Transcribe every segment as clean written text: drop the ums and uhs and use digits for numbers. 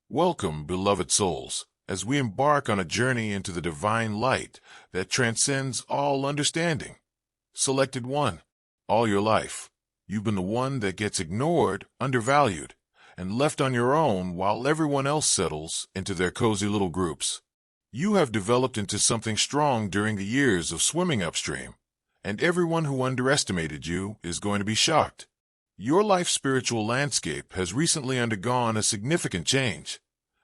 Welcome, beloved souls, as we embark on a journey into the divine light that transcends all understanding. Selected one. All your life, you've been the one that gets ignored, undervalued, and left on your own while everyone else settles into their cozy little groups. You have developed into something strong during the years of swimming upstream, and everyone who underestimated you is going to be shocked. Your life's spiritual landscape has recently undergone a significant change,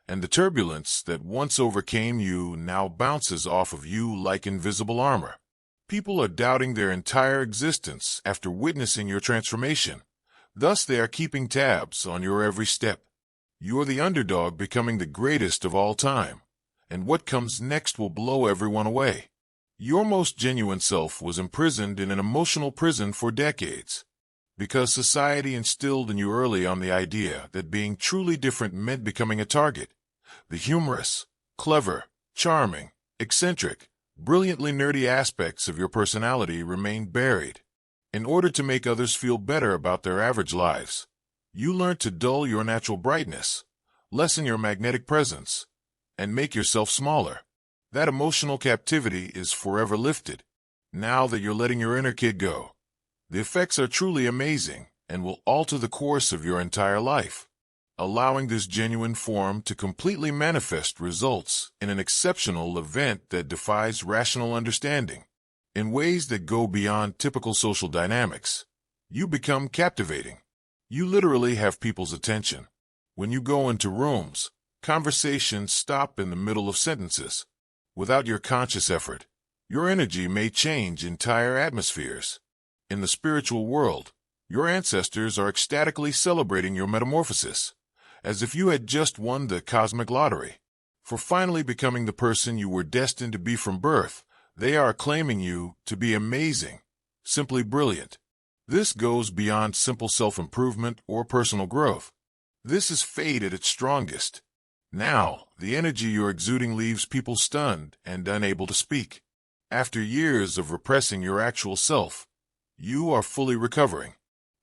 and the turbulence that once overcame you now bounces off of you like invisible armor. People are doubting their entire existence after witnessing your transformation. Thus, they are keeping tabs on your every step. You're the underdog becoming the greatest of all time, and what comes next will blow everyone away. Your most genuine self was imprisoned in an emotional prison for decades, because society instilled in you early on the idea that being truly different meant becoming a target. The humorous, clever, charming, eccentric, brilliantly nerdy aspects of your personality remain buried. In order to make others feel better about their average lives, you learn to dull your natural brightness, lessen your magnetic presence, and make yourself smaller. That emotional captivity is forever lifted, now that you're letting your inner kid go. The effects are truly amazing and will alter the course of your entire life. Allowing this genuine form to completely manifest results in an exceptional event that defies rational understanding. In ways that go beyond typical social dynamics, you become captivating. You literally have people's attention. When you go into rooms, conversations stop in the middle of sentences. Without your conscious effort, your energy may change entire atmospheres. In the spiritual world, your ancestors are ecstatically celebrating your metamorphosis, as if you had just won the cosmic lottery. For finally becoming the person you were destined to be from birth, they are acclaiming you to be amazing, simply brilliant. This goes beyond simple self-improvement or personal growth. This is fate at its strongest. Now, the energy you're exuding leaves people stunned and unable to speak. After years of repressing your actual self, you are fully recovering.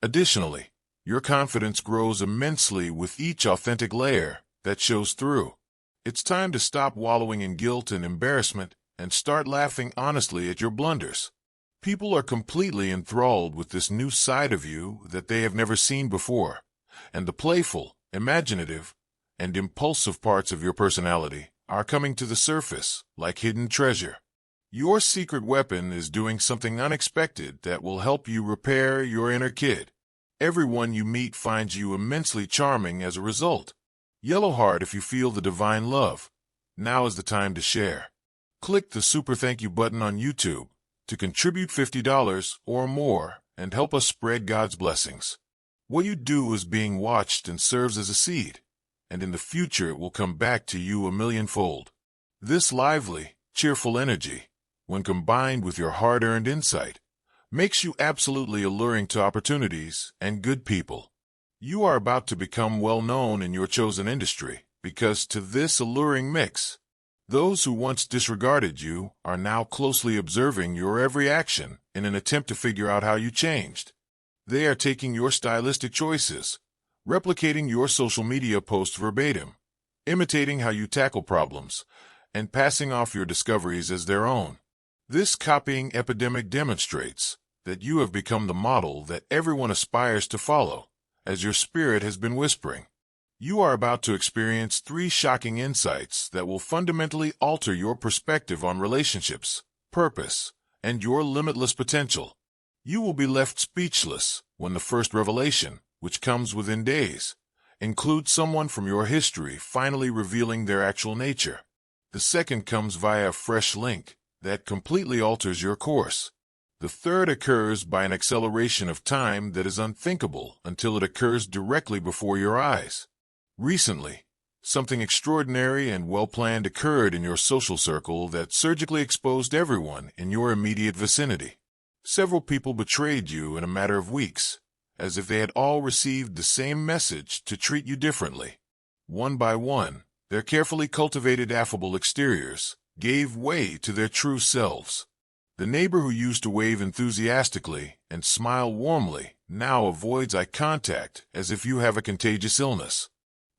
Additionally, your confidence grows immensely with each authentic layer that shows through. It's time to stop wallowing in guilt and embarrassment and start laughing honestly at your blunders. People are completely enthralled with this new side of you that they have never seen before, and the playful, imaginative, and impulsive parts of your personality are coming to the surface like hidden treasure. Your secret weapon is doing something unexpected that will help you repair your inner kid. Everyone you meet finds you immensely charming as a result. Yellow heart if you feel the divine love. Now is the time to share. Click the super thank you button on YouTube to contribute $50 or more and help us spread God's blessings. What you do is being watched and serves as a seed, and in the future it will come back to you a millionfold. This lively, cheerful energy, when combined with your hard-earned insight, makes you absolutely alluring to opportunities and good people. You are about to become well known in your chosen industry because to this alluring mix, those who once disregarded you are now closely observing your every action in an attempt to figure out how you changed. They are taking your stylistic choices, replicating your social media posts verbatim, imitating how you tackle problems, and passing off your discoveries as their own. This copying epidemic demonstrates that you have become the model that everyone aspires to follow, as your spirit has been whispering. You are about to experience 3 shocking insights that will fundamentally alter your perspective on relationships, purpose, and your limitless potential. You will be left speechless when the first revelation, which comes within days, includes someone from your history finally revealing their actual nature. The second comes via a fresh link that completely alters your course. The third occurs by an acceleration of time that is unthinkable until it occurs directly before your eyes. Recently, something extraordinary and well-planned occurred in your social circle that surgically exposed everyone in your immediate vicinity. Several people betrayed you in a matter of weeks, as if they had all received the same message to treat you differently. One by one, their carefully cultivated affable exteriors gave way to their true selves. The neighbor who used to wave enthusiastically and smile warmly now avoids eye contact as if you have a contagious illness.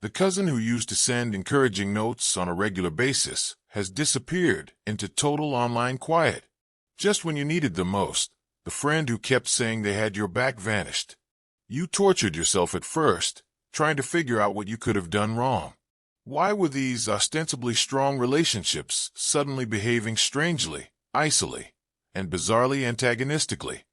The cousin who used to send encouraging notes on a regular basis has disappeared into total online quiet. Just when you needed them most, the friend who kept saying they had your back vanished. You tortured yourself at first, trying to figure out what you could have done wrong. Why were these ostensibly strong relationships suddenly behaving strangely, icily, and bizarrely antagonistically?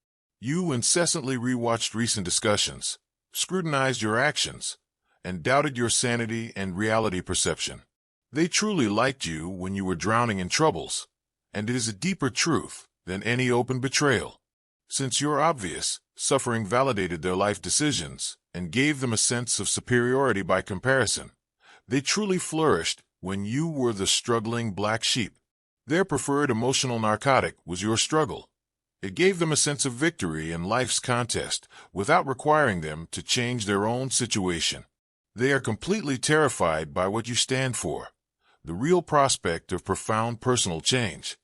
You incessantly rewatched recent discussions, scrutinized your actions, and doubted your sanity and reality perception. They truly liked you when you were drowning in troubles, and it is a deeper truth than any open betrayal. Since your obvious suffering validated their life decisions and gave them a sense of superiority by comparison, they truly flourished when you were the struggling black sheep. Their preferred emotional narcotic was your struggle. It gave them a sense of victory in life's contest without requiring them to change their own situation. They are completely terrified by what you stand for, the real prospect of profound personal change.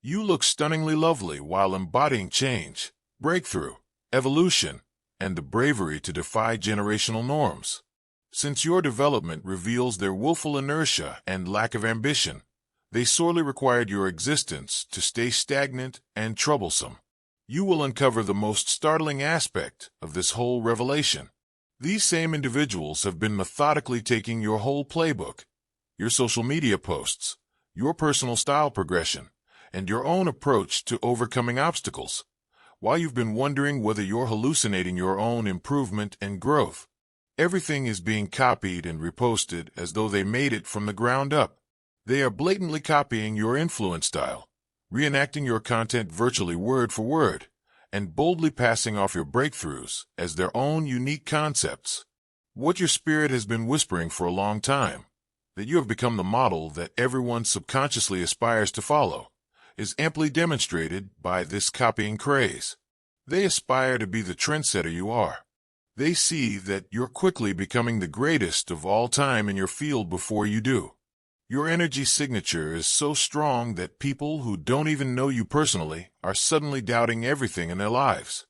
You look stunningly lovely while embodying change, breakthrough, evolution, and the bravery to defy generational norms. Since your development reveals their willful inertia and lack of ambition, they sorely required your existence to stay stagnant and troublesome. You will uncover the most startling aspect of this whole revelation. These same individuals have been methodically taking your whole playbook, your social media posts, your personal style progression, and your own approach to overcoming obstacles, while you've been wondering whether you're hallucinating your own improvement and growth. Everything is being copied and reposted as though they made it from the ground up. They are blatantly copying your influence style, reenacting your content virtually word for word, and boldly passing off your breakthroughs as their own unique concepts. What your spirit has been whispering for a long time, that you have become the model that everyone subconsciously aspires to follow, is amply demonstrated by this copying craze. They aspire to be the trendsetter you are. They see that you're quickly becoming the greatest of all time in your field before you do. Your energy signature is so strong that people who don't even know you personally are suddenly doubting everything in their lives.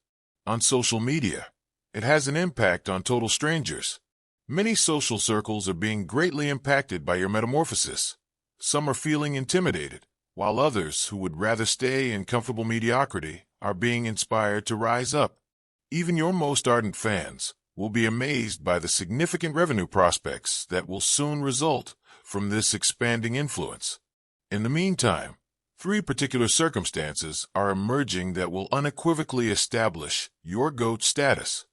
On social media, it has an impact on total strangers. Many social circles are being greatly impacted by your metamorphosis. Some are feeling intimidated, while others who would rather stay in comfortable mediocrity are being inspired to rise up. Even your most ardent fans will be amazed by the significant revenue prospects that will soon result from this expanding influence. In the meantime, 3 particular circumstances are emerging that will unequivocally establish your GOAT status.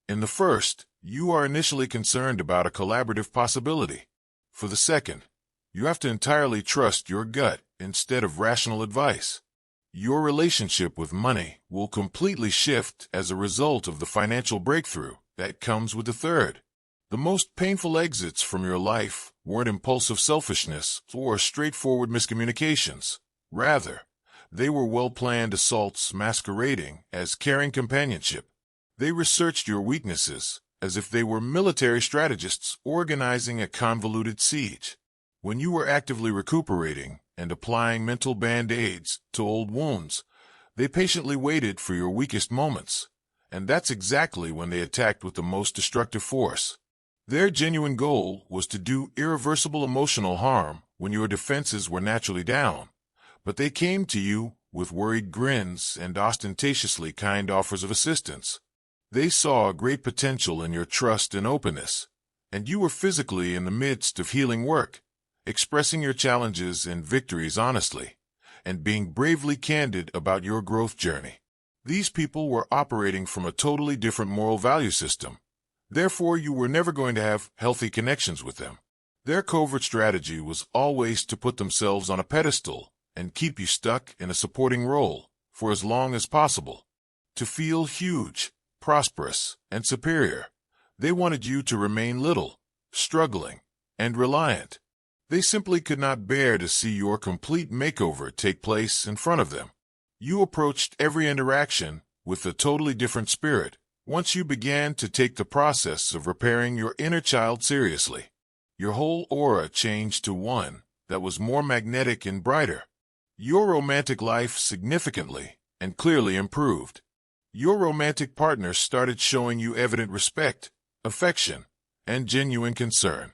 In the first, you are initially concerned about a collaborative possibility. For the second, you have to entirely trust your gut instead of rational advice. Your relationship with money will completely shift as a result of the financial breakthrough that comes with the third. The most painful exits from your life weren't impulsive selfishness or straightforward miscommunications. Rather, they were well-planned assaults masquerading as caring companionship. They researched your weaknesses as if they were military strategists organizing a convoluted siege. When you were actively recuperating and applying mental band-aids to old wounds, they patiently waited for your weakest moments, and that's exactly when they attacked with the most destructive force. Their genuine goal was to do irreversible emotional harm when your defenses were naturally down, but they came to you with worried grins and ostentatiously kind offers of assistance. They saw a great potential in your trust and openness, and you were physically in the midst of healing work, expressing your challenges and victories honestly, and being bravely candid about your growth journey. These people were operating from a totally different moral value system. Therefore, you were never going to have healthy connections with them. Their covert strategy was always to put themselves on a pedestal and keep you stuck in a supporting role for as long as possible. To feel huge, prosperous, and superior, they wanted you to remain little, struggling, and reliant. They simply could not bear to see your complete makeover take place in front of them. You approached every interaction with a totally different spirit once you began to take the process of repairing your inner child seriously. Your whole aura changed to one that was more magnetic and brighter. Your romantic life significantly and clearly improved. Your romantic partner started showing you evident respect, affection, and genuine concern.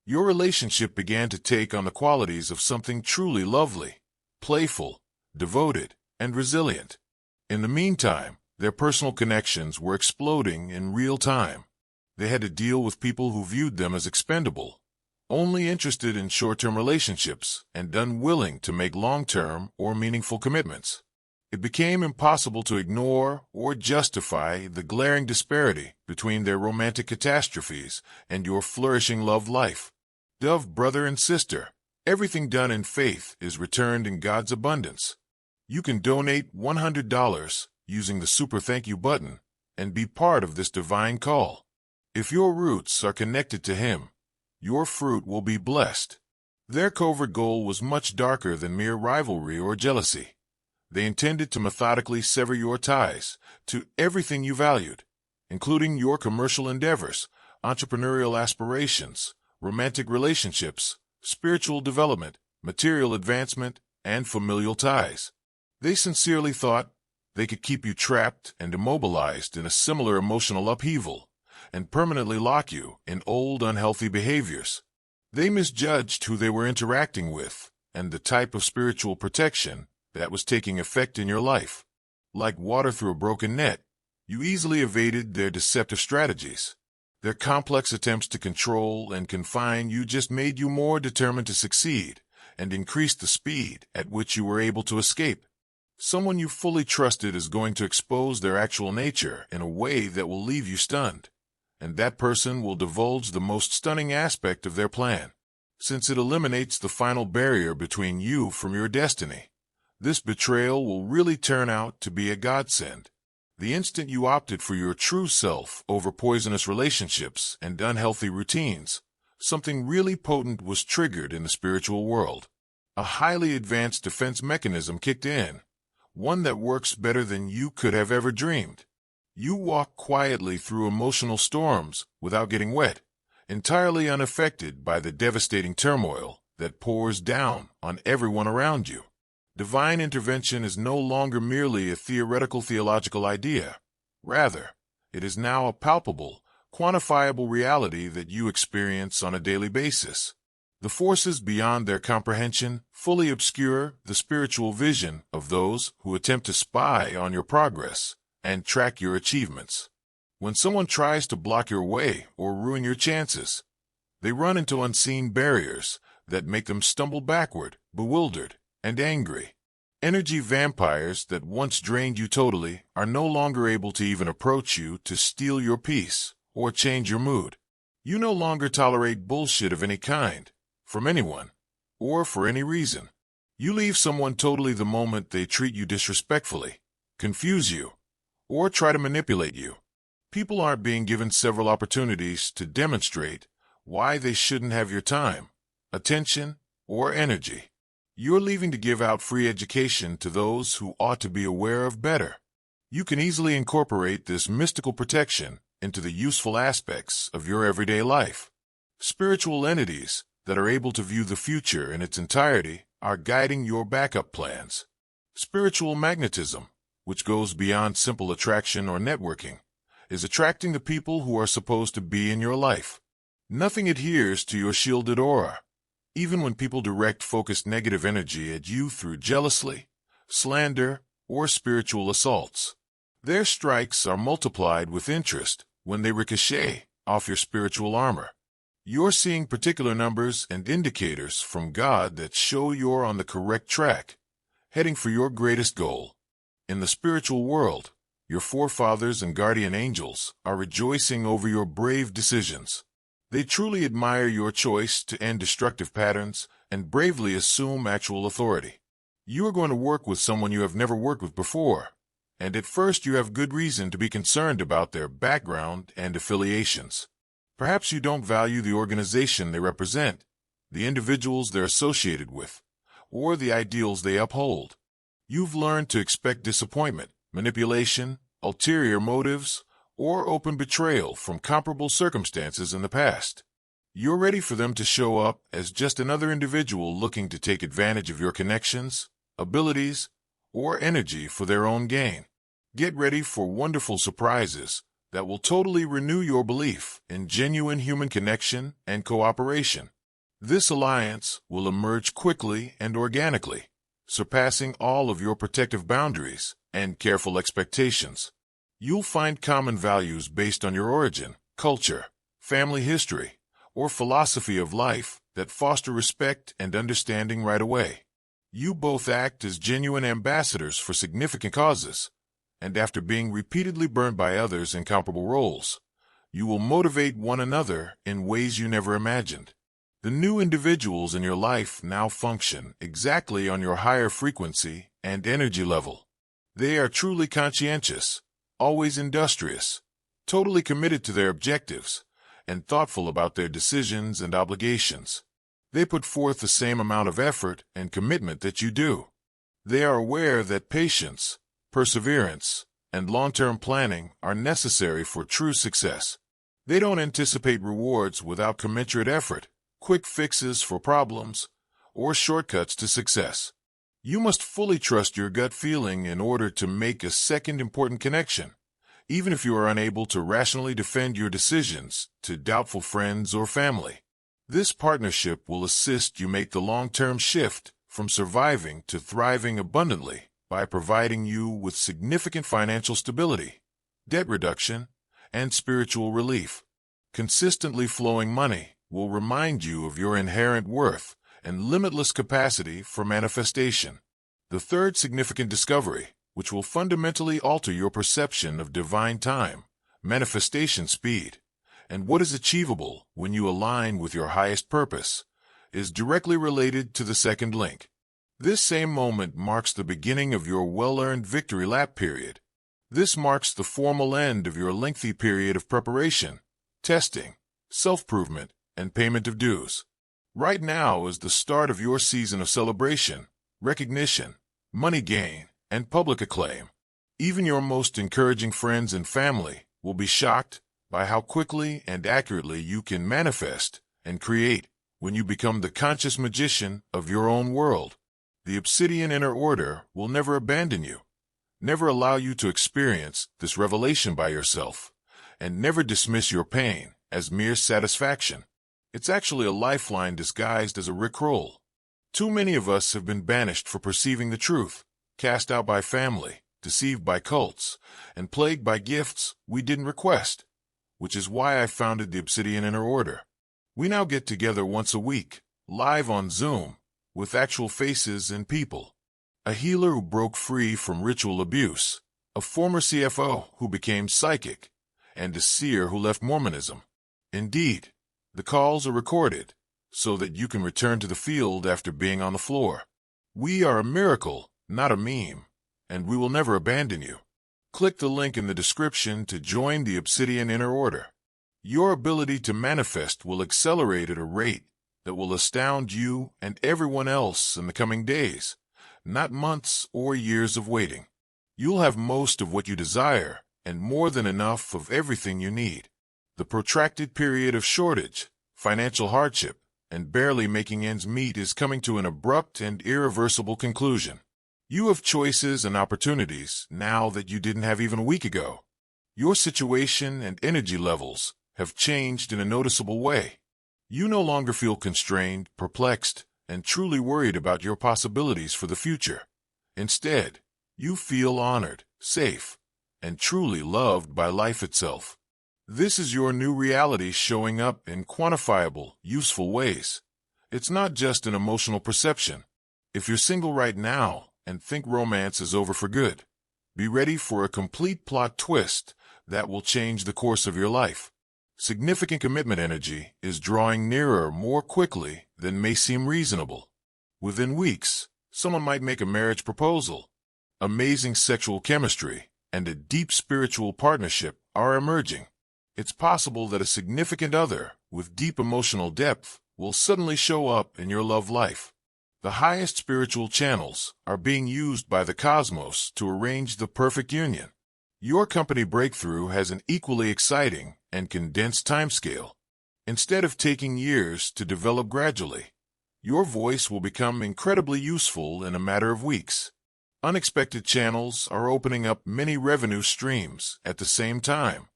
Your relationship began to take on the qualities of something truly lovely, playful, devoted, and resilient. In the meantime, their personal connections were exploding in real time. They had to deal with people who viewed them as expendable, only interested in short-term relationships, and unwilling to make long-term or meaningful commitments. It became impossible to ignore or justify the glaring disparity between their romantic catastrophes and your flourishing love life. Dove, brother and sister, everything done in faith is returned in God's abundance. You can donate $100 using the Super Thank You button and be part of this divine call. If your roots are connected to Him, your fruit will be blessed. Their covert goal was much darker than mere rivalry or jealousy. They intended to methodically sever your ties to everything you valued, including your commercial endeavors, entrepreneurial aspirations, romantic relationships, spiritual development, material advancement, and familial ties. They sincerely thought they could keep you trapped and immobilized in a similar emotional upheaval and permanently lock you in old unhealthy behaviors. They misjudged who they were interacting with and the type of spiritual protection that was taking effect in your life. Like water through a broken net, you easily evaded their deceptive strategies. Their complex attempts to control and confine you just made you more determined to succeed and increased the speed at which you were able to escape. Someone you fully trusted is going to expose their actual nature in a way that will leave you stunned, and that person will divulge the most stunning aspect of their plan, since it eliminates the final barrier between you from your destiny. This betrayal will really turn out to be a godsend. The instant you opted for your true self over poisonous relationships and unhealthy routines, something really potent was triggered in the spiritual world. A highly advanced defense mechanism kicked in, one that works better than you could have ever dreamed. You walk quietly through emotional storms without getting wet, entirely unaffected by the devastating turmoil that pours down on everyone around you. Divine intervention is no longer merely a theoretical theological idea. Rather, it is now a palpable, quantifiable reality that you experience on a daily basis. The forces beyond their comprehension fully obscure the spiritual vision of those who attempt to spy on your progress and track your achievements. When someone tries to block your way or ruin your chances, they run into unseen barriers that make them stumble backward, bewildered, and angry. Energy vampires that once drained you totally are no longer able to even approach you to steal your peace or change your mood. You no longer tolerate bullshit of any kind, from anyone, or for any reason. You leave someone totally the moment they treat you disrespectfully, confuse you, or try to manipulate you. People aren't being given several opportunities to demonstrate why they shouldn't have your time, attention, or energy. You're leaving to give out free education to those who ought to be aware of better. You can easily incorporate this mystical protection into the useful aspects of your everyday life. Spiritual entities that are able to view the future in its entirety are guiding your backup plans. Spiritual magnetism, which goes beyond simple attraction or networking, is attracting the people who are supposed to be in your life. Nothing adheres to your shielded aura. Even when people direct focused negative energy at you through jealousy, slander, or spiritual assaults, their strikes are multiplied with interest when they ricochet off your spiritual armor. You're seeing particular numbers and indicators from God that show you're on the correct track, heading for your greatest goal. In the spiritual world, your forefathers and guardian angels are rejoicing over your brave decisions. They truly admire your choice to end destructive patterns and bravely assume actual authority. You are going to work with someone you have never worked with before, and at first you have good reason to be concerned about their background and affiliations. Perhaps you don't value the organization they represent, the individuals they're associated with, or the ideals they uphold. You've learned to expect disappointment, manipulation, ulterior motives, or open betrayal from comparable circumstances in the past. You're ready for them to show up as just another individual looking to take advantage of your connections, abilities, or energy for their own gain. Get ready for wonderful surprises that will totally renew your belief in genuine human connection and cooperation. This alliance will emerge quickly and organically, surpassing all of your protective boundaries and careful expectations. You'll find common values based on your origin, culture, family history, or philosophy of life that foster respect and understanding right away. You both act as genuine ambassadors for significant causes, and after being repeatedly burned by others in comparable roles, you will motivate one another in ways you never imagined. The new individuals in your life now function exactly on your higher frequency and energy level. They are truly conscientious, always industrious, totally committed to their objectives, and thoughtful about their decisions and obligations. They put forth the same amount of effort and commitment that you do. They are aware that patience, perseverance, and long-term planning are necessary for true success. They don't anticipate rewards without commensurate effort, quick fixes for problems, or shortcuts to success. You must fully trust your gut feeling in order to make a second important connection, even if you are unable to rationally defend your decisions to doubtful friends or family. This partnership will assist you make the long-term shift from surviving to thriving abundantly by providing you with significant financial stability, debt reduction, and spiritual relief. Consistently flowing money will remind you of your inherent worth and limitless capacity for manifestation. The third significant discovery, which will fundamentally alter your perception of divine time, manifestation speed, and what is achievable when you align with your highest purpose, is directly related to the second link. This same moment marks the beginning of your well-earned victory lap period. This marks the formal end of your lengthy period of preparation, testing, self-improvement, and payment of dues. Right now is the start of your season of celebration, recognition, money gain, and public acclaim. Even your most encouraging friends and family will be shocked by how quickly and accurately you can manifest and create when you become the conscious magician of your own world. The Obsidian Inner Order will never abandon you, never allow you to experience this revelation by yourself, and never dismiss your pain as mere satisfaction. It's actually a lifeline disguised as a rickroll. Too many of us have been banished for perceiving the truth, cast out by family, deceived by cults, and plagued by gifts we didn't request, which is why I founded the Obsidian Inner Order. We now get together once a week, live on Zoom, with actual faces and people. A healer who broke free from ritual abuse, a former CFO who became psychic, and a seer who left Mormonism. Indeed, the calls are recorded, so that you can return to the field after being on the floor. We are a miracle, not a meme, and we will never abandon you. Click the link in the description to join the Obsidian Inner Order. Your ability to manifest will accelerate at a rate that will astound you and everyone else in the coming days, not months or years of waiting. You'll have most of what you desire and more than enough of everything you need. The protracted period of shortage, financial hardship, and barely making ends meet is coming to an abrupt and irreversible conclusion. You have choices and opportunities now that you didn't have even a week ago. Your situation and energy levels have changed in a noticeable way. You no longer feel constrained, perplexed, and truly worried about your possibilities for the future. Instead, you feel honored, safe, and truly loved by life itself. This is your new reality showing up in quantifiable, useful ways. It's not just an emotional perception. If you're single right now and think romance is over for good, be ready for a complete plot twist that will change the course of your life. Significant commitment energy is drawing nearer more quickly than may seem reasonable. Within weeks, someone might make a marriage proposal. Amazing sexual chemistry and a deep spiritual partnership are emerging. It's possible that a significant other with deep emotional depth will suddenly show up in your love life. The highest spiritual channels are being used by the cosmos to arrange the perfect union. Your company breakthrough has an equally exciting and condensed timescale. Instead of taking years to develop gradually, your voice will become incredibly useful in a matter of weeks. Unexpected channels are opening up many revenue streams at the same time.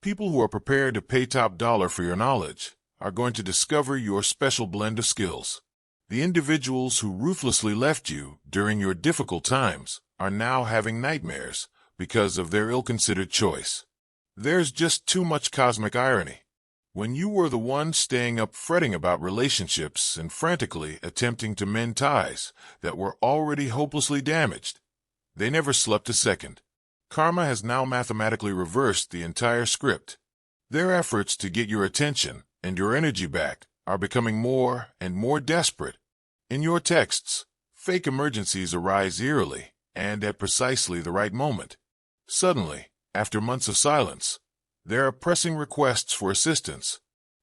People who are prepared to pay top dollar for your knowledge are going to discover your special blend of skills. The individuals who ruthlessly left you during your difficult times are now having nightmares because of their ill-considered choice. There's just too much cosmic irony. When you were the one staying up fretting about relationships and frantically attempting to mend ties that were already hopelessly damaged, they never slept a second. Karma has now mathematically reversed the entire script. Their efforts to get your attention and your energy back are becoming more and more desperate. In your texts, fake emergencies arise eerily and at precisely the right moment. Suddenly, after months of silence, there are pressing requests for assistance.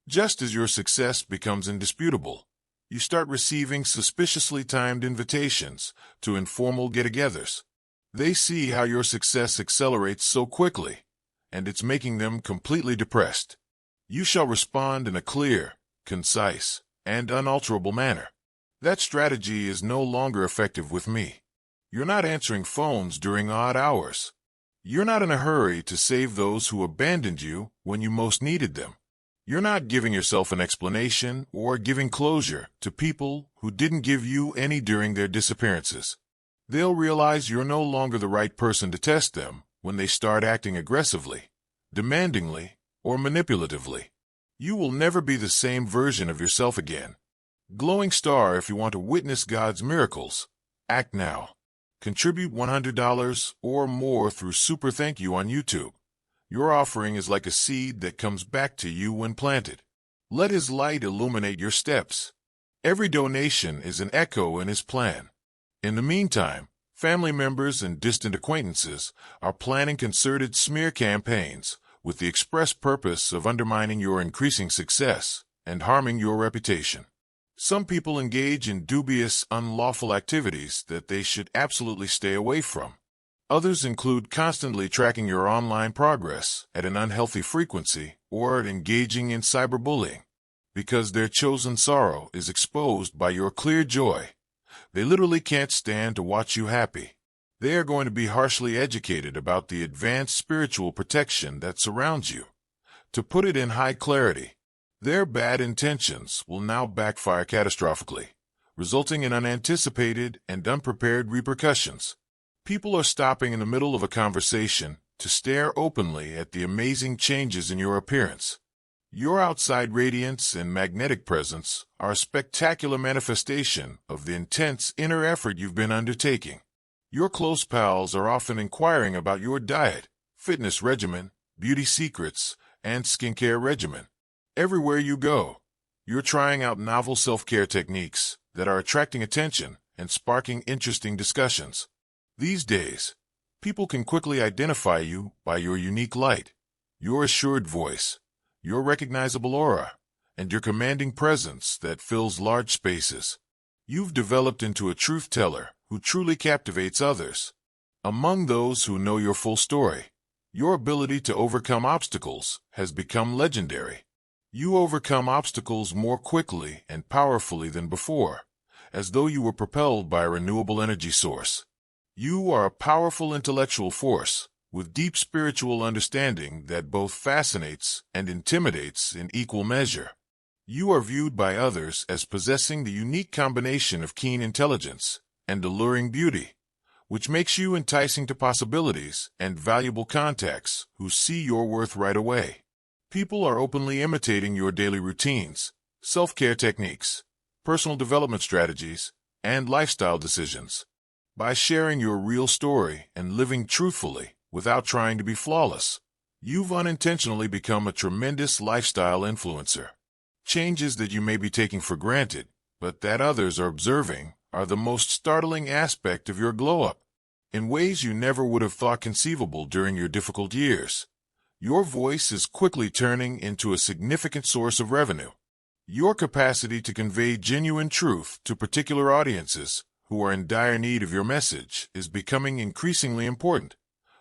Just as your success becomes indisputable, you start receiving suspiciously timed invitations to informal get-togethers. They see how your success accelerates so quickly, and it's making them completely depressed. You shall respond in a clear, concise, and unalterable manner. That strategy is no longer effective with me. You're not answering phones during odd hours. You're not in a hurry to save those who abandoned you when you most needed them. You're not giving yourself an explanation or giving closure to people who didn't give you any during their disappearances. They'll realize you're no longer the right person to test them when they start acting aggressively, demandingly, or manipulatively. You will never be the same version of yourself again. Glowing star, if you want to witness God's miracles, act now. Contribute $100 or more through Super Thank You on YouTube. Your offering is like a seed that comes back to you when planted. Let His light illuminate your steps. Every donation is an echo in His plan. In the meantime, family members and distant acquaintances are planning concerted smear campaigns with the express purpose of undermining your increasing success and harming your reputation. Some people engage in dubious, unlawful activities that they should absolutely stay away from. Others include constantly tracking your online progress at an unhealthy frequency or engaging in cyberbullying. Because their chosen sorrow is exposed by your clear joy, they literally can't stand to watch you happy. They are going to be harshly educated about the advanced spiritual protection that surrounds you. To put it in high clarity, their bad intentions will now backfire catastrophically, resulting in unanticipated and unprepared repercussions. People are stopping in the middle of a conversation to stare openly at the amazing changes in your appearance. Your outside radiance and magnetic presence are a spectacular manifestation of the intense inner effort you've been undertaking. Your close pals are often inquiring about your diet, fitness regimen, beauty secrets, and skincare regimen. Everywhere you go, you're trying out novel self-care techniques that are attracting attention and sparking interesting discussions. These days, people can quickly identify you by your unique light, your assured voice, your recognizable aura, and your commanding presence that fills large spaces. You've developed into a truth teller who truly captivates others. Among those who know your full story, your ability to overcome obstacles has become legendary. You overcome obstacles more quickly and powerfully than before, as though you were propelled by a renewable energy source. You are a powerful intellectual force, with deep spiritual understanding that both fascinates and intimidates in equal measure. You are viewed by others as possessing the unique combination of keen intelligence and alluring beauty, which makes you enticing to possibilities and valuable contacts who see your worth right away. People are openly imitating your daily routines, self-care techniques, personal development strategies, and lifestyle decisions. By sharing your real story and living truthfully, without trying to be flawless, you've unintentionally become a tremendous lifestyle influencer. Changes that you may be taking for granted, but that others are observing, are the most startling aspect of your glow-up. In ways you never would have thought conceivable during your difficult years, your voice is quickly turning into a significant source of revenue. Your capacity to convey genuine truth to particular audiences who are in dire need of your message is becoming increasingly important.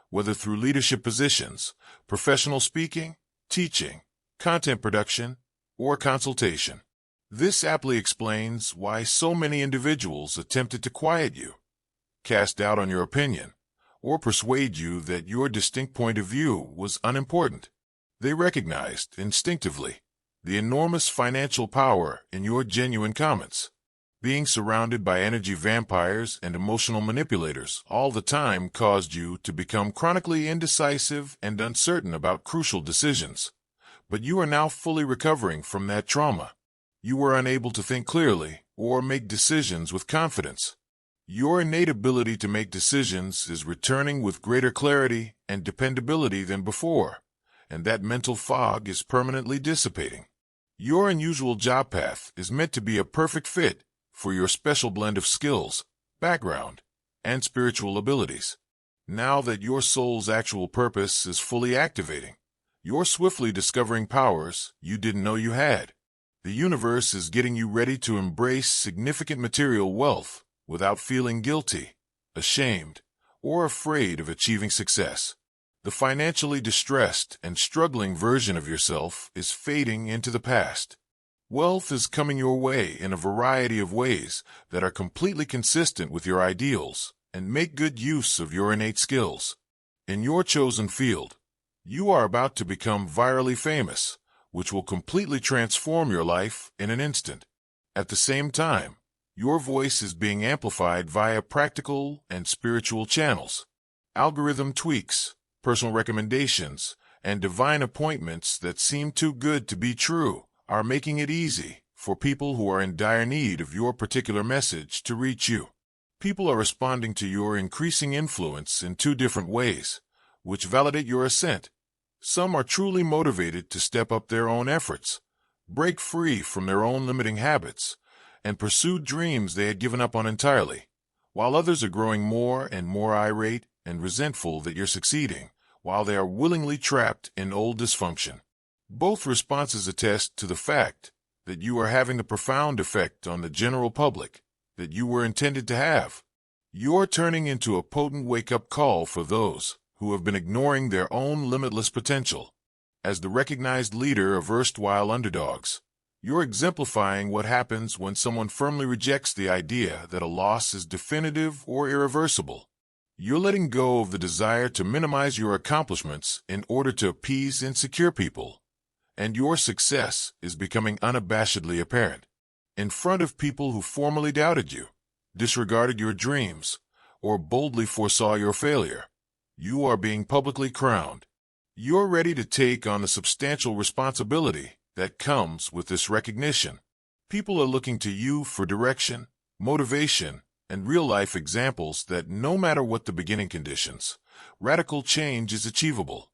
Whether through leadership positions, professional speaking, teaching, content production, or consultation. This aptly explains why so many individuals attempted to quiet you, cast doubt on your opinion, or persuade you that your distinct point of view was unimportant. They recognized, instinctively, the enormous financial power in your genuine comments. Being surrounded by energy vampires and emotional manipulators all the time caused you to become chronically indecisive and uncertain about crucial decisions. But you are now fully recovering from that trauma. You were unable to think clearly or make decisions with confidence. Your innate ability to make decisions is returning with greater clarity and dependability than before, and that mental fog is permanently dissipating. Your unusual job path is meant to be a perfect fit for your special blend of skills, background, and spiritual abilities. Now that your soul's actual purpose is fully activating, you're swiftly discovering powers you didn't know you had. The universe is getting you ready to embrace significant material wealth without feeling guilty, ashamed, or afraid of achieving success. The financially distressed and struggling version of yourself is fading into the past. Wealth is coming your way in a variety of ways that are completely consistent with your ideals and make good use of your innate skills. In your chosen field, you are about to become virally famous, which will completely transform your life in an instant. At the same time, your voice is being amplified via practical and spiritual channels. Algorithm tweaks, personal recommendations, and divine appointments that seem too good to be true are making it easy for people who are in dire need of your particular message to reach you. People are responding to your increasing influence in two different ways, which validate your ascent. Some are truly motivated to step up their own efforts, break free from their own limiting habits, and pursue dreams they had given up on entirely, while others are growing more and more irate and resentful that you're succeeding, while they are willingly trapped in old dysfunction. Both responses attest to the fact that you are having the profound effect on the general public that you were intended to have. You're turning into a potent wake-up call for those who have been ignoring their own limitless potential. As the recognized leader of erstwhile underdogs, you're exemplifying what happens when someone firmly rejects the idea that a loss is definitive or irreversible. You're letting go of the desire to minimize your accomplishments in order to appease insecure people, and your success is becoming unabashedly apparent. In front of people who formerly doubted you, disregarded your dreams, or boldly foresaw your failure, you are being publicly crowned. You're ready to take on the substantial responsibility that comes with this recognition. People are looking to you for direction, motivation, and real-life examples that no matter what the beginning conditions, radical change is achievable.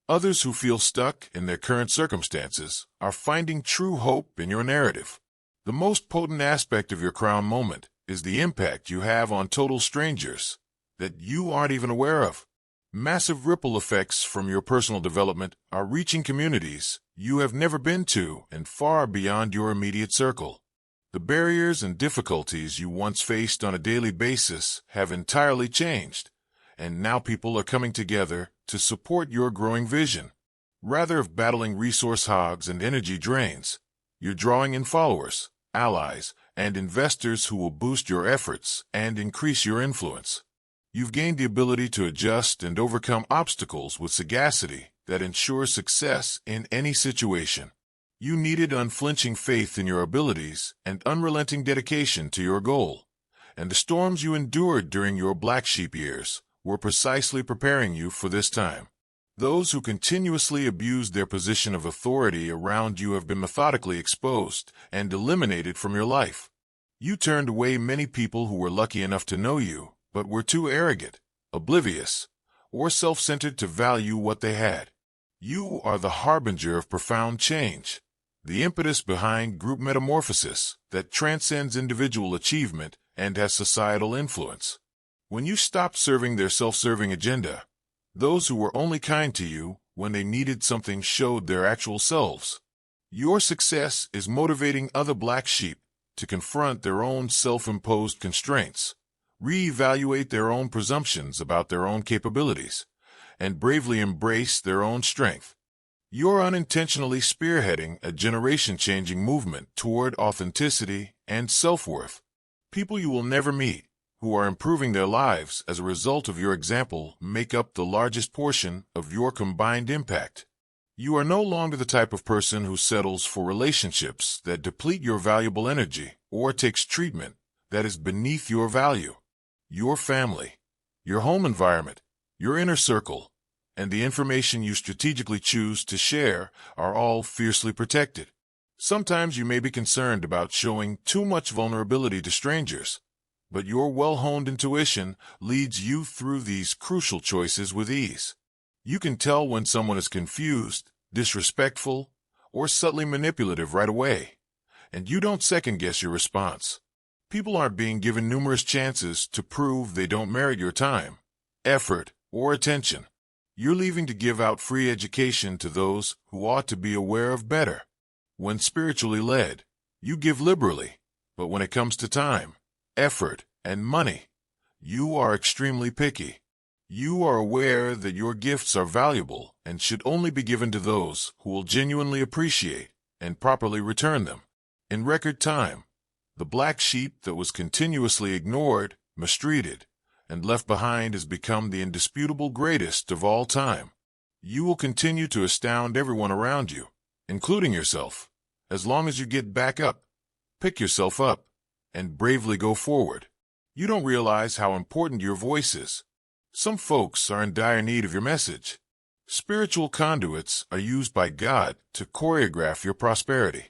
Others who feel stuck in their current circumstances are finding true hope in your narrative. The most potent aspect of your crown moment is the impact you have on total strangers that you aren't even aware of. Massive ripple effects from your personal development are reaching communities you have never been to and far beyond your immediate circle. The barriers and difficulties you once faced on a daily basis have entirely changed, and now people are coming together to support your growing vision. Rather than battling resource hogs and energy drains, you're drawing in followers, allies, and investors who will boost your efforts and increase your influence. You've gained the ability to adjust and overcome obstacles with sagacity that ensures success in any situation. You needed unflinching faith in your abilities and unrelenting dedication to your goal, and the storms you endured during your black sheep years were precisely preparing you for this time. Those who continuously abused their position of authority around you have been methodically exposed and eliminated from your life. You turned away many people who were lucky enough to know you, but were too arrogant, oblivious, or self-centered to value what they had. You are the harbinger of profound change, the impetus behind group metamorphosis that transcends individual achievement and has societal influence. When you stopped serving their self-serving agenda, those who were only kind to you when they needed something showed their actual selves. Your success is motivating other black sheep to confront their own self-imposed constraints, reevaluate their own presumptions about their own capabilities, and bravely embrace their own strength. You're unintentionally spearheading a generation-changing movement toward authenticity and self-worth. People you will never meet, who are improving their lives as a result of your example, make up the largest portion of your combined impact. You are no longer the type of person who settles for relationships that deplete your valuable energy or takes treatment that is beneath your value. Your family, your home environment, your inner circle, and the information you strategically choose to share are all fiercely protected. Sometimes you may be concerned about showing too much vulnerability to strangers, but your well-honed intuition leads you through these crucial choices with ease. You can tell when someone is confused, disrespectful, or subtly manipulative right away, and you don't second-guess your response. People aren't being given numerous chances to prove they don't merit your time, effort, or attention. You're leaving to give out free education to those who ought to be aware of better. When spiritually led, you give liberally, but when it comes to time, effort, and money, you are extremely picky. You are aware that your gifts are valuable and should only be given to those who will genuinely appreciate and properly return them. In record time, the black sheep that was continuously ignored, mistreated, and left behind has become the indisputable greatest of all time. You will continue to astound everyone around you, including yourself, as long as you get back up, pick yourself up, and bravely go forward. You don't realize how important your voice is. Some folks are in dire need of your message. Spiritual conduits are used by God to choreograph your prosperity.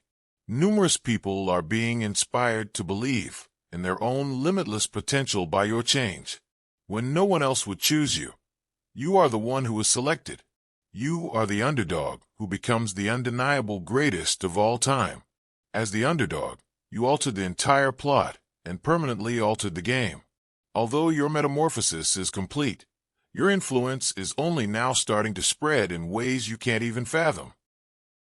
Numerous people are being inspired to believe in their own limitless potential by your change. When no one else would choose you, you are the one who is selected. You are the underdog who becomes the undeniable greatest of all time. As the underdog, you altered the entire plot and permanently altered the game. Although your metamorphosis is complete, your influence is only now starting to spread in ways you can't even fathom.